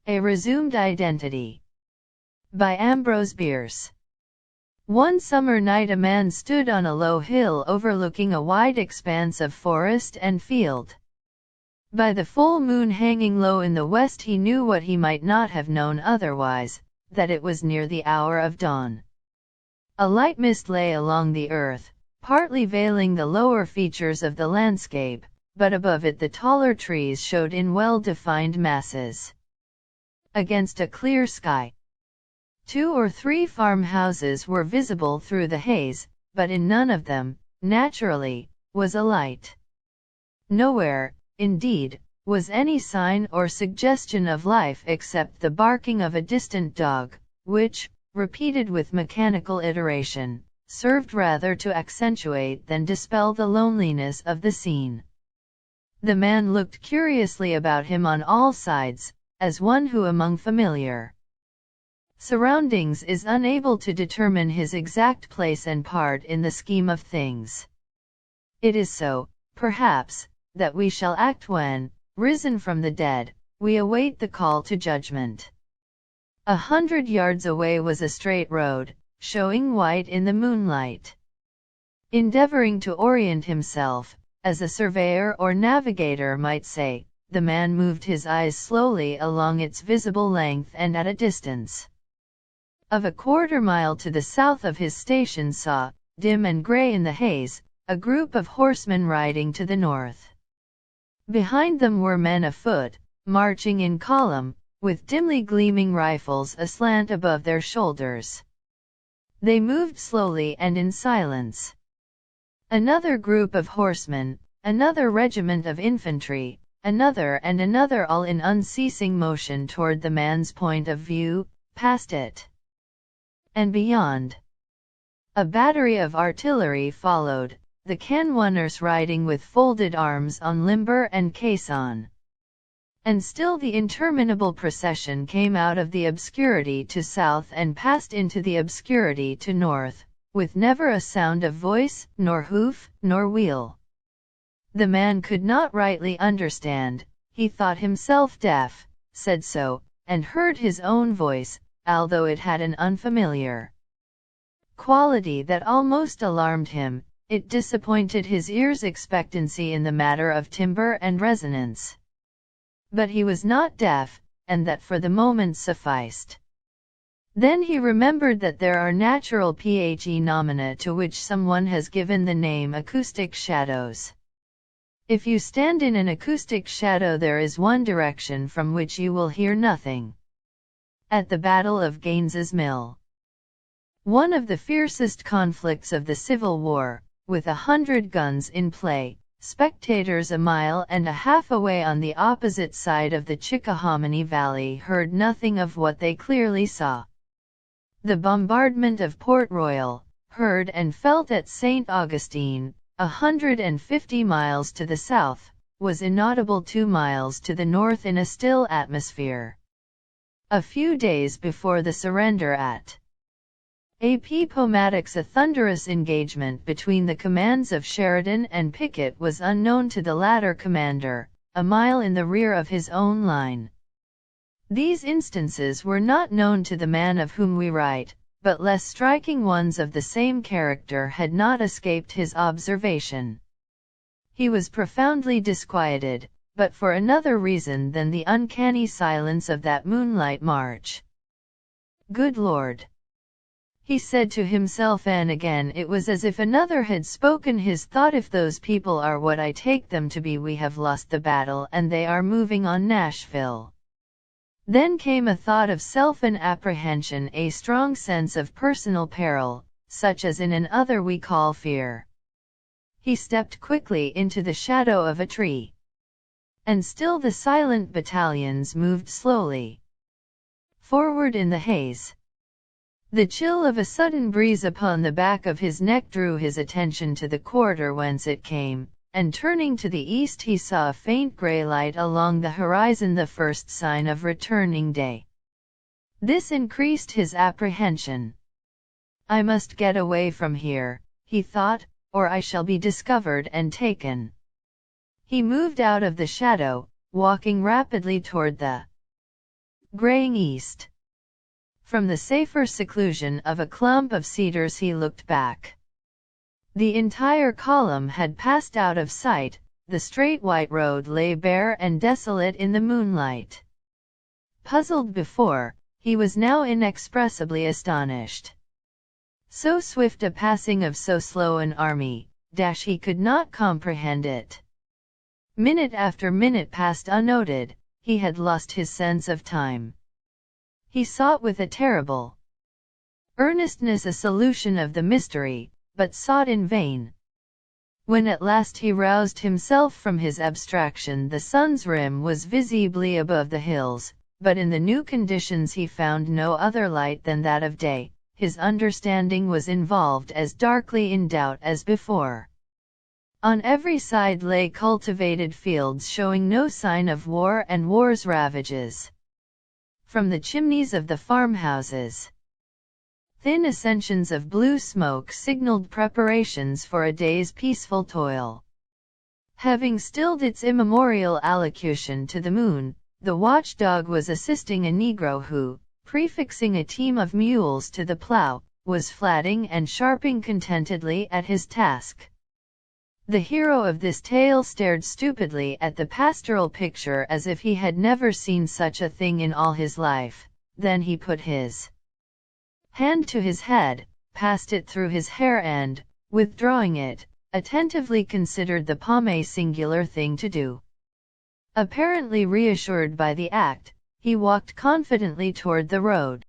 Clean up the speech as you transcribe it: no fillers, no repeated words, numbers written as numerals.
A Resumed Identity. By Ambrose Bierce. One summer night a man stood on a low hill overlooking a wide expanse of forest and field. By the full moon hanging low in the west he knew what he might not have known otherwise, that it was near the hour of dawn. A light mist lay along the earth, partly veiling the lower features of the landscape, but above it the taller trees showed in well-defined masses. Against a clear sky, 2 or 3 farmhouses were visible through the haze, but in none of them, naturally, was a light. Nowhere, indeed, was any sign or suggestion of life except the barking of a distant dog, which, repeated with mechanical iteration, served rather to accentuate than dispel the loneliness of the scene. The man looked curiously about him on all sides, as one who among familiar surroundings is unable to determine his exact place and part in the scheme of things. It is so, perhaps, that we shall act when, risen from the dead, we await the call to judgment. 100 yards away was a straight road, showing white in the moonlight. Endeavoring to orient himself, as a surveyor or navigator might say, the man moved his eyes slowly along its visible length and at a distance of a quarter-mile to the south of his station saw, dim and gray in the haze, a group of horsemen riding to the north. Behind them were men afoot, marching in column, with dimly gleaming rifles aslant above their shoulders. They moved slowly and in silence. Another group of horsemen, another regiment of infantry, another and another, all in unceasing motion toward the man's point of view, past it. And beyond, a battery of artillery followed, the cannoneers riding with folded arms on limber and caisson. And still the interminable procession came out of the obscurity to south and passed into the obscurity to north, with never a sound of voice, nor hoof, nor wheel. The man could not rightly understand, he thought himself deaf, said so, and heard his own voice, although it had an unfamiliar quality that almost alarmed him. It disappointed his ear's expectancy in the matter of timbre and resonance. But he was not deaf, and that for the moment sufficed. Then he remembered that there are natural phenomena to which someone has given the name acoustic shadows. If you stand in an acoustic shadow there is one direction from which you will hear nothing. At the Battle of Gaines's Mill, one of the fiercest conflicts of the Civil War, with 100 guns in play, spectators a mile and a half away on the opposite side of the Chickahominy Valley heard nothing of what they clearly saw. The bombardment of Port Royal, heard and felt at St. Augustine, 150 miles to the south, was inaudible 2 miles to the north in a still atmosphere. A few days before the surrender at Appomattox a thunderous engagement between the commands of Sheridan and Pickett was unknown to the latter commander, a mile in the rear of his own line. These instances were not known to the man of whom we write, but less striking ones of the same character had not escaped his observation. He was profoundly disquieted, but for another reason than the uncanny silence of that moonlight march. Good Lord! He said to himself, and again it was as if another had spoken his thought. If those people are what I take them to be, we have lost the battle and they are moving on Nashville. Then came a thought of self and apprehension, a strong sense of personal peril, such as in an other we call fear. He stepped quickly into the shadow of a tree. And still the silent battalions moved slowly forward in the haze. The chill of a sudden breeze upon the back of his neck drew his attention to the quarter whence it came, and turning to the east he saw a faint gray light along the horizon, the first sign of returning day. This increased his apprehension. I must get away from here, he thought, or I shall be discovered and taken. He moved out of the shadow, walking rapidly toward the graying east. From the safer seclusion of a clump of cedars he looked back. The entire column had passed out of sight, the straight white road lay bare and desolate in the moonlight. Puzzled before, he was now inexpressibly astonished. So swift a passing of so slow an army, he could not comprehend it. Minute after minute passed unnoted, he had lost his sense of time. He sought with a terrible earnestness a solution of the mystery, but sought in vain. When at last he roused himself from his abstraction, the sun's rim was visibly above the hills, but in the new conditions he found no other light than that of day. His understanding was involved as darkly in doubt as before. On every side lay cultivated fields showing no sign of war and war's ravages. From the chimneys of the farmhouses, thin ascensions of blue smoke signaled preparations for a day's peaceful toil. Having stilled its immemorial allocution to the moon, the watchdog was assisting a Negro who, prefixing a team of mules to the plow, was flatting and sharping contentedly at his task. The hero of this tale stared stupidly at the pastoral picture as if he had never seen such a thing in all his life. Then he put his hand to his head, passed it through his hair and, withdrawing it, attentively considered the pomme singular thing to do. Apparently reassured by the act, he walked confidently toward the road.